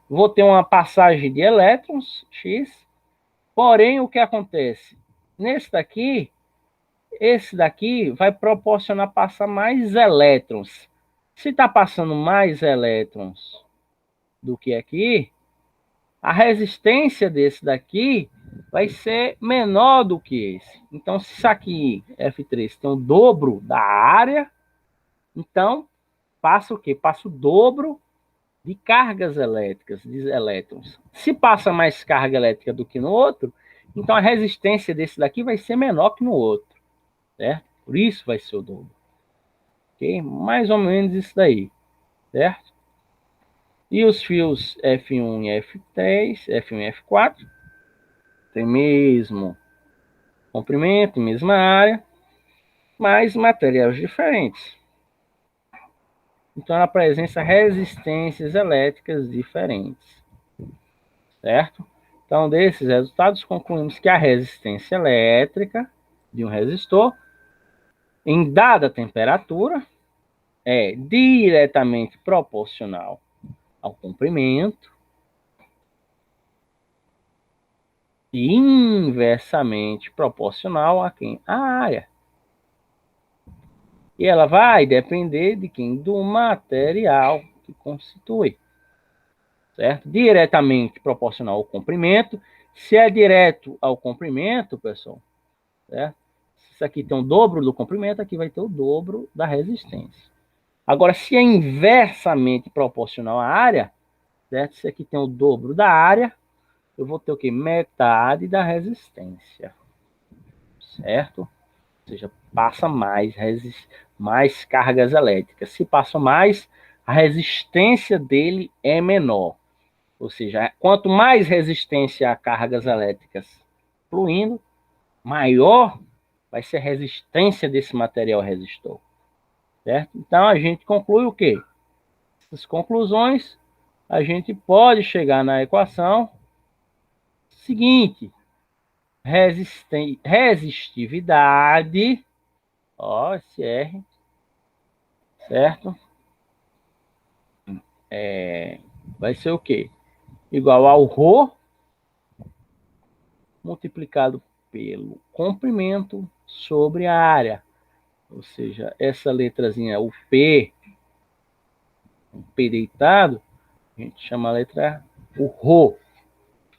vou ter uma passagem de elétrons, X, porém, o que acontece? Nesse daqui, esse daqui vai proporcionar passar mais elétrons. Se está passando mais elétrons do que aqui, a resistência desse daqui vai ser menor do que esse. Então, se isso aqui, F3, tem o dobro da área, então passa o quê? Passa o dobro de cargas elétricas, de elétrons. Se passa mais carga elétrica do que no outro, então a resistência desse daqui vai ser menor que no outro, certo? Por isso vai ser o dobro. Ok? Mais ou menos isso daí, certo? E os fios F1 e F3, F1 e F4, tem mesmo comprimento, mesma área, mas materiais diferentes. Então, ela apresenta resistências elétricas diferentes, certo? Então, desses resultados, concluímos que a resistência elétrica de um resistor, em dada temperatura, é diretamente proporcional ao comprimento e inversamente proporcional a quem? A área. E ela vai depender de quem? Do material que constitui, certo? Diretamente proporcional ao comprimento. Se é direto ao comprimento, pessoal, certo? Se isso aqui tem o dobro do comprimento, aqui vai ter o dobro da resistência. Agora, se é inversamente proporcional à área, certo? Se aqui tem o dobro da área, eu vou ter o quê? Metade da resistência, certo? Ou seja, passa mais cargas elétricas. Se passa mais, a resistência dele é menor. Ou seja, quanto mais resistência a cargas elétricas fluindo, maior vai ser a resistência desse material resistor, certo? Então, a gente conclui o quê? Essas conclusões, a gente pode chegar na equação seguinte: resistividade, ó, esse R, certo? Vai ser o quê? Igual ao ρ multiplicado pelo comprimento sobre a área. Ou seja, essa letrazinha, o P deitado, a gente chama a letra o ρ.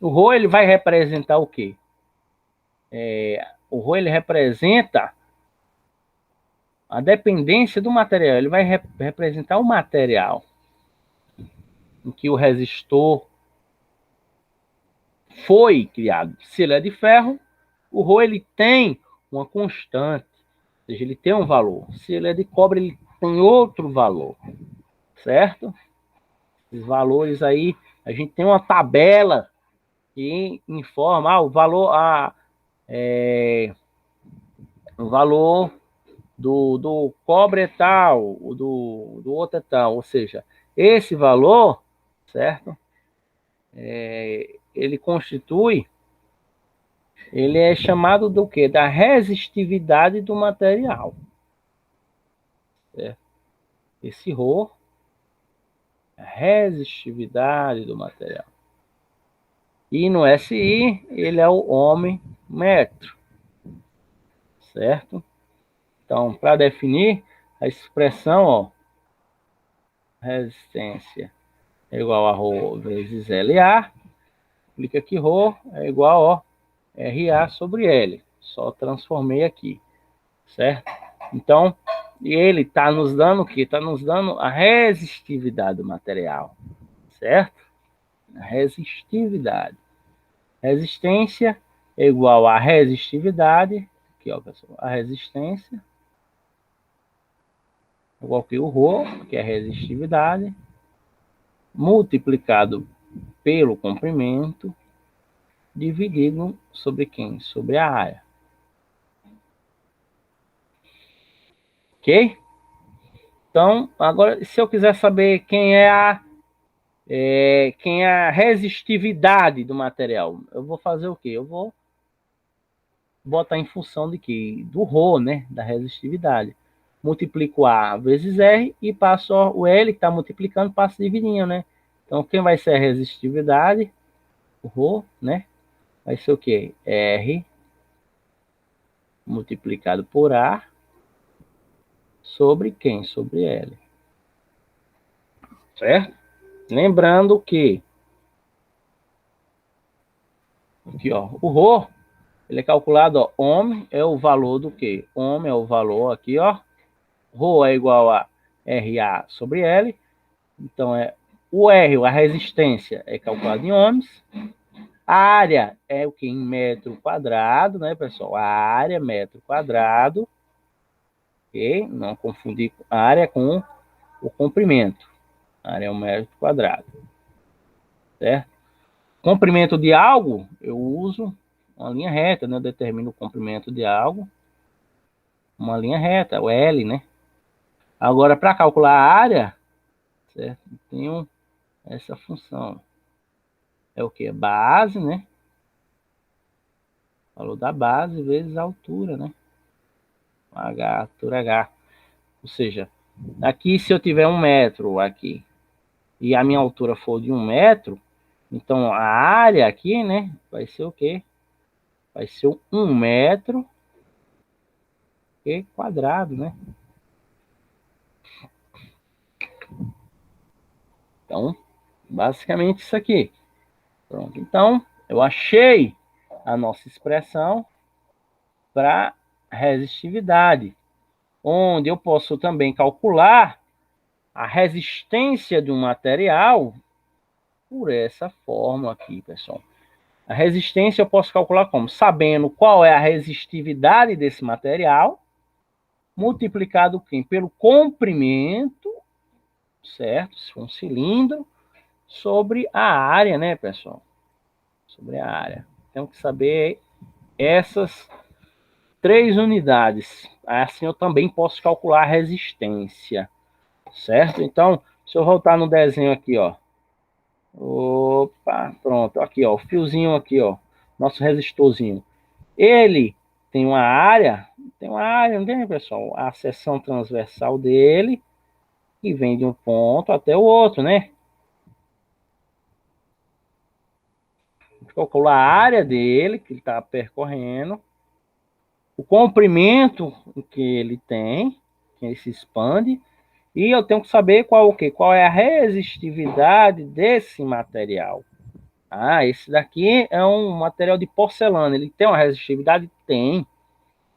O ρ ele vai representar o quê? O ρ ele representa a dependência do material. Ele vai representar o material em que o resistor foi criado. Se ele é de ferro, o ρ ele tem uma constante, ou seja, ele tem um valor. Se ele é de cobre, ele tem outro valor, certo? Os valores aí, a gente tem uma tabela que informa o valor, o valor do cobre é tal, o do outro é tal, ou seja, esse valor, certo? Ele constitui, ele é chamado do quê? Da resistividade do material, certo? Esse ρ, a resistividade do material. E no SI, ele é o ohm metro, certo? Então, para definir a expressão, ó, resistência é igual a ρ vezes LA, clica aqui, ρ é igual a RA sobre L. Só transformei aqui, certo? Então, ele está nos dando o quê? Está nos dando a resistividade do material, certo? A resistividade. Resistência é igual a resistividade, aqui ó, pessoal, a resistência, igual que o ρ, que é a resistividade, multiplicado pelo comprimento, dividido sobre quem? Sobre a área. Ok? Então, agora, se eu quiser saber quem é a resistividade do material, eu vou fazer o quê? Eu vou botar em função de quê? Do ρ, né? Da resistividade. Multiplico A vezes R e passo o L que está multiplicando, passo dividindo, né? Então, quem vai ser a resistividade? O ρ, né? Vai ser o quê? R multiplicado por A sobre quem? Sobre L. Certo? Lembrando que aqui, ó, o ρ, ele é calculado, ó, ohm é o valor do quê? Ohm é o valor aqui, ó. Ρ é igual a RA sobre L. Então, o R, a resistência, é calculado em ohms. A área é o que? Em metro quadrado, né, pessoal? A área, metro quadrado. Ok? Não confundir a área com o comprimento. A área é um metro quadrado. Certo? Comprimento de algo, eu uso uma linha reta, né? Eu determino o comprimento de algo. Uma linha reta, o L, né? Agora, para calcular a área, certo? Tenho essa função. É o que? Base, né? Valor da base vezes a altura, né? H, altura H. Ou seja, aqui se eu tiver 1 metro aqui e a minha altura for de 1 metro, então a área aqui, né? Vai ser o quê? Vai ser 1 metro quadrado, né? Então, basicamente isso aqui. Pronto. Então, eu achei a nossa expressão para resistividade, onde eu posso também calcular a resistência de um material por essa fórmula aqui, pessoal. A resistência eu posso calcular como? Sabendo qual é a resistividade desse material, multiplicado pelo comprimento, certo? Se for um cilindro, sobre a área, né, pessoal? Sobre a área. Temos que saber essas 3 unidades. Assim eu também posso calcular a resistência, certo? Então, se eu voltar no desenho aqui, ó. Opa, pronto. Aqui, ó, o fiozinho aqui, ó. Nosso resistorzinho. Ele tem uma área, não tem, pessoal? A seção transversal dele, que vem de um ponto até o outro, né? Calcula a área dele, que ele está percorrendo, o comprimento que ele tem, que ele se expande, e eu tenho que saber qual o quê? Qual é a resistividade desse material. Ah, esse daqui é um material de porcelana. Ele tem uma resistividade? Tem.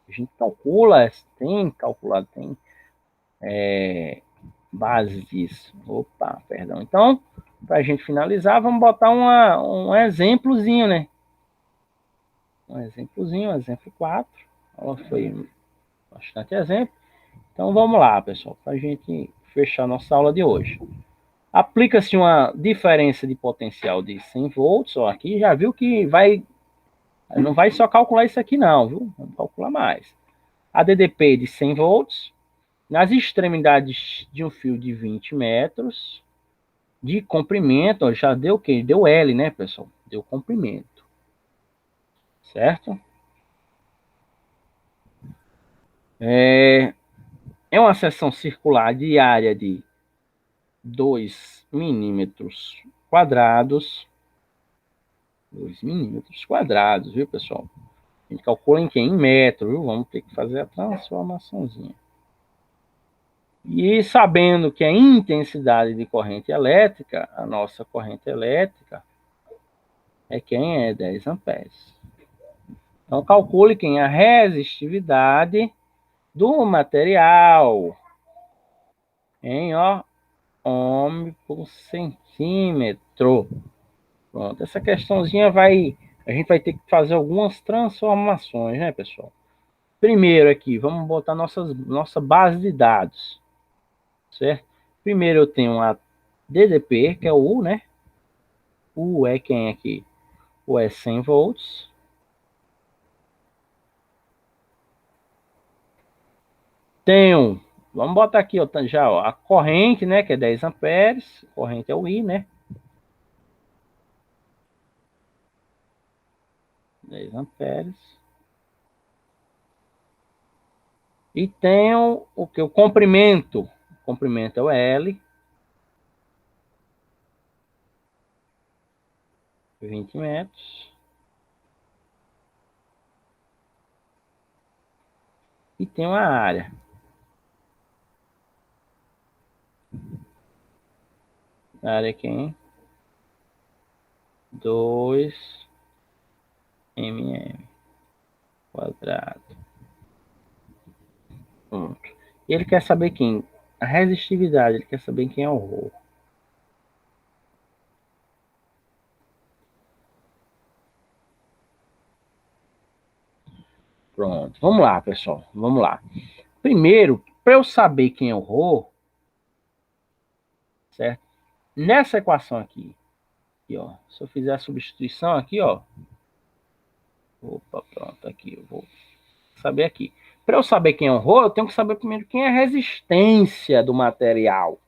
A gente calcula, tem calculado, tem base disso. Opa, perdão. Então, para a gente finalizar, vamos botar um exemplozinho, né? Um exemplozinho, exemplo 4. Ela foi bastante exemplo. Então, vamos lá, pessoal, para a gente fechar nossa aula de hoje. Aplica-se uma diferença de potencial de 100 volts. Ó, aqui já viu que não vai só calcular isso aqui não, viu? Vamos calcular mais. A DDP de 100 volts, nas extremidades de um fio de 20 metros, de comprimento, ó, já deu o quê? Deu L, né, pessoal? Deu comprimento. Certo? É uma seção circular de área de 2 milímetros quadrados. 2 milímetros quadrados, viu, pessoal? A gente calcula em quê? Em metro, viu? Vamos ter que fazer a transformaçãozinha. E sabendo que a intensidade de corrente elétrica, a nossa corrente elétrica, é quem é 10 amperes. Então, calcule quem é a resistividade do material em ohm por centímetro. Pronto, essa questãozinha a gente vai ter que fazer algumas transformações, né, pessoal? Primeiro aqui, vamos botar nossa base de dados, certo? Primeiro eu tenho a DDP, que é o U, né? O U é quem aqui? O é 100 volts. Tenho, vamos botar aqui ó, já ó, a corrente, né? Que é 10 amperes. Corrente é o I, né? 10 amperes. E tenho o que? O comprimento. O comprimento é o L. 20 metros. E tem uma área. A área aqui em 2 mm quadrado. Pronto. E ele quer saber quem? A resistividade. Ele quer saber quem é o Rho. Pronto. Vamos lá, pessoal. Vamos lá. Primeiro, para eu saber quem é o Rho, certo? Nessa equação aqui, ó, se eu fizer a substituição aqui, ó. Opa, pronto, aqui, eu vou saber aqui. Para eu saber quem é o Rho, eu tenho que saber primeiro quem é a resistência do material.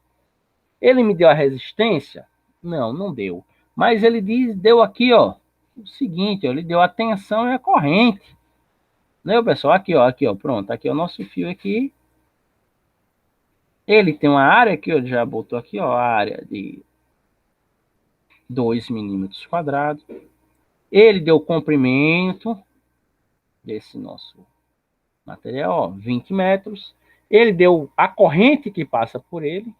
Ele me deu a resistência? Não, não deu. Mas ele deu aqui, ó, o seguinte, ó, ele deu a tensão e a corrente. Né, pessoal? Aqui, ó, pronto. Aqui é o nosso fio aqui. Ele tem uma área aqui, ó, já botou aqui, ó, a área de 2 milímetros quadrados. Ele deu o comprimento desse nosso material, ó, 20 metros. Ele deu a corrente que passa por ele,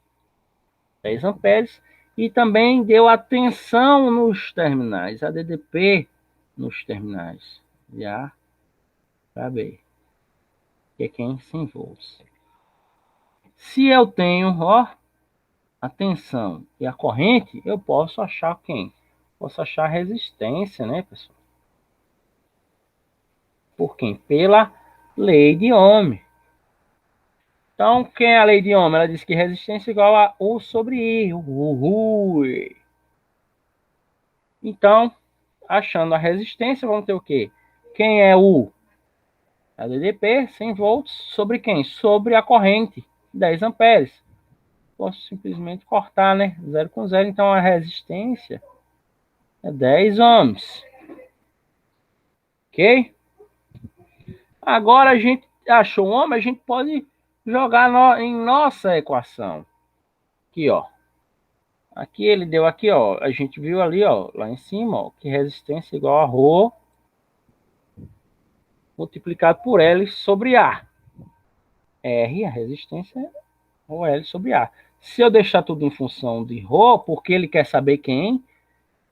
10 amperes. E também deu a tensão nos terminais, a DDP nos terminais. Já, para ver. Que é quem 100 volts. Se eu tenho, ó, a tensão e a corrente, eu posso achar quem? Posso achar a resistência, né, pessoal? Por quem? Pela lei de Ohm. Então, quem é a lei de Ohm? Ela diz que resistência é igual a U sobre I. Então, achando a resistência, vamos ter o quê? Quem é U? A DDP, 100 volts, sobre quem? Sobre a corrente, 10 amperes. Posso simplesmente cortar, né? 0 com 0, então a resistência é 10 ohms. Ok? Agora a gente achou um ohm, a gente pode jogar em nossa equação. Aqui, ó. Aqui ele deu aqui, ó. A gente viu ali, ó, lá em cima, ó, que resistência é igual a ρ multiplicado por L sobre A. R, a resistência, é ou L sobre A. Se eu deixar tudo em função de ρ, porque ele quer saber quem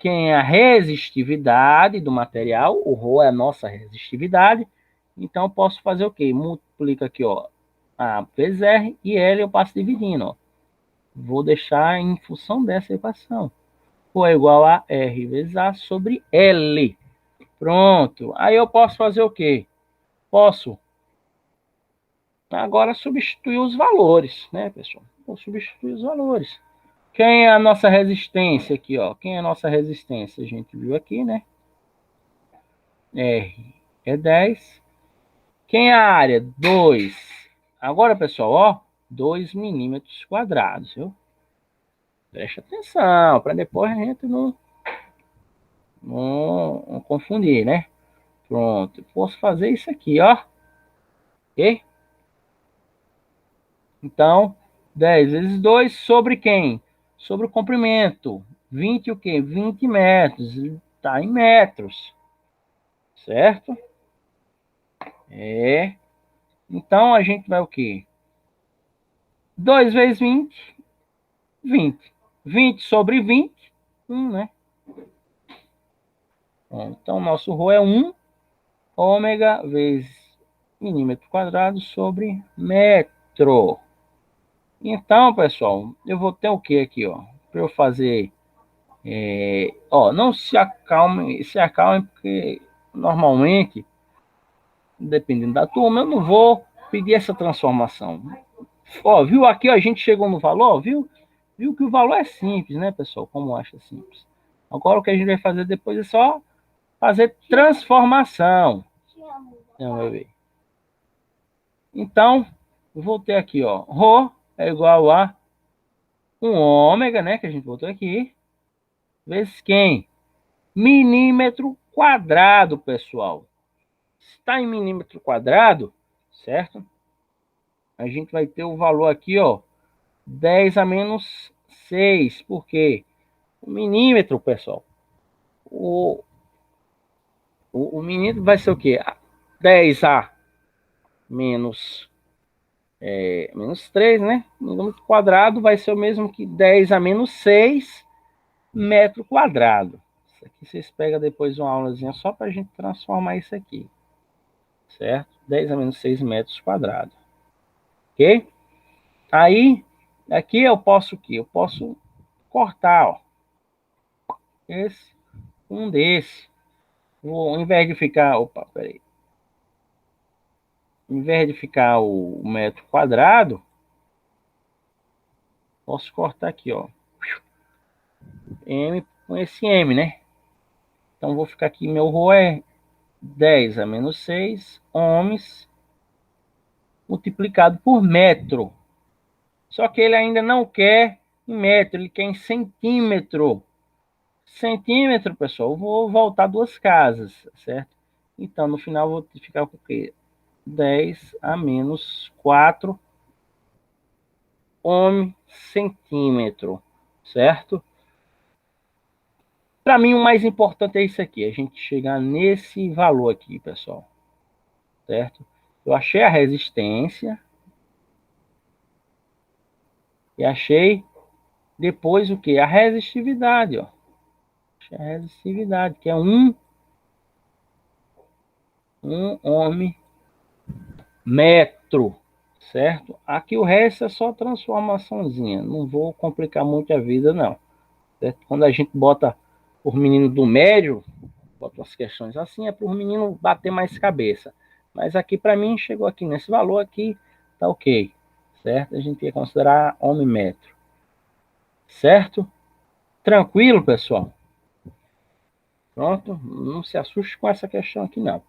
é a resistividade do material, o ρ é a nossa resistividade, então eu posso fazer o quê? Multiplica aqui, ó, A vezes R e L eu passo dividindo, ó. Vou deixar em função dessa equação. Ρ é igual a R vezes A sobre L. Pronto. Aí eu posso fazer o quê? Posso agora substituir os valores, né, pessoal? Vou substituir os valores. Quem é a nossa resistência aqui, ó? Quem é a nossa resistência? A gente viu aqui, né? R é 10. Quem é a área? 2. Agora, pessoal, ó, 2 milímetros quadrados, viu? Preste atenção, para depois a gente não confundir, né? Pronto, eu posso fazer isso aqui, ó. Ok? Então, 10 vezes 2 sobre quem? Sobre o comprimento. 20 o quê? 20 metros. Está em metros. Certo? É. Então, a gente vai o quê? 2 vezes 20, 20. 20 sobre 20, 1, né? Bom, então, nosso ρ é 1 ômega vezes milímetro quadrado sobre metro. Então, pessoal, eu vou ter o que aqui, ó? Para eu fazer... ó, não se acalme, porque normalmente, dependendo da turma, eu não vou pedir essa transformação. Ó, viu aqui, ó, a gente chegou no valor, viu? Viu que o valor é simples, né, pessoal? Como acha simples. Agora o que a gente vai fazer depois é só fazer transformação. Não, meu bem. Então, eu vou ter aqui, ó, ρ é igual a 1 ômega, né, que a gente botou aqui, vezes quem? Milímetro quadrado, pessoal. Se está em milímetro quadrado, certo? A gente vai ter o valor aqui, ó, 10 a menos 6. Por quê? O milímetro, pessoal. O milímetro vai ser o quê? 10 a menos, menos 3, né? Milímetro quadrado vai ser o mesmo que 10 a menos 6 metro quadrado. Isso aqui vocês pegam depois uma aulazinha só para a gente transformar isso aqui. Certo? 10 a menos 6 metros quadrados. Ok? Aí, aqui eu posso o quê? Eu posso cortar, ó. Esse, um desse. Vou, ao invés de ficar... Opa, peraí. Ao invés de ficar o metro quadrado, posso cortar aqui, ó. M com esse M, né? Então, vou ficar aqui, meu ρ é 10 a menos 6 ohms multiplicado por metro. Só que ele ainda não quer em metro, ele quer em centímetro. Centímetro, pessoal, eu vou voltar duas casas, certo? Então, no final, eu vou ficar com o quê? 10 a menos 4 ohm centímetro, certo? Para mim, o mais importante é isso aqui, a gente chegar nesse valor aqui, pessoal, certo? Eu achei a resistência e achei depois o que? A resistividade, ó. Achei a resistividade, que é um ohm metro, certo? Aqui o resto é só transformaçãozinha, não vou complicar muito a vida, não. Certo? Quando a gente bota por menino do médio, bota as questões assim, é para o menino bater mais cabeça. Mas aqui para mim chegou aqui nesse valor aqui, tá ok, certo? A gente ia considerar ohm metro, certo? Tranquilo, pessoal? Pronto, não se assuste com essa questão aqui não,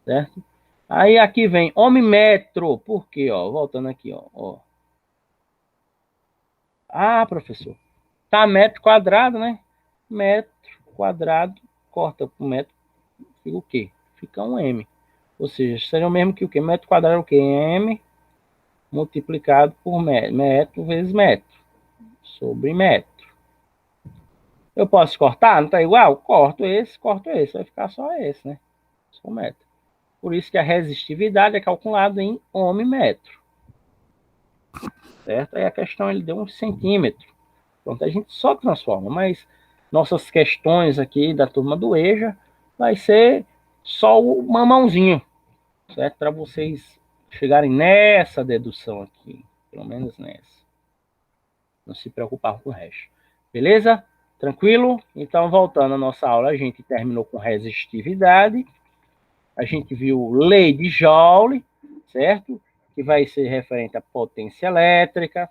certo? Aí aqui vem ohm metro, por quê? Ó, voltando aqui, ó. Ah, professor, tá metro quadrado, né? Metro quadrado, corta por metro, fica o quê? Fica um M. Ou seja, seria o mesmo que o quê? Metro quadrado é o quê? M multiplicado por metro. Metro vezes metro. Sobre metro. Eu posso cortar? Não tá igual? Corto esse. Vai ficar só esse, né? Só metro. Por isso que a resistividade é calculada em ohm metro. Certo? Aí a questão ele deu um centímetro. Pronto, a gente só transforma, mas nossas questões aqui da turma do EJA vai ser só o mamãozinho, certo? Para vocês chegarem nessa dedução aqui, pelo menos nessa. Não se preocupar com o resto. Beleza? Tranquilo? Então, voltando à nossa aula, a gente terminou com resistividade, a gente viu lei de Joule, certo? Que vai ser referente à potência elétrica,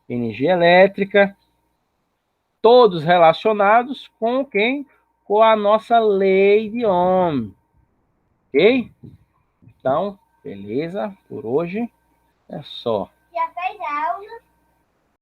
energia elétrica, todos relacionados com quem? Com a nossa lei de Ohm. Ok? Então, beleza? Por hoje é só. Já fez a aula?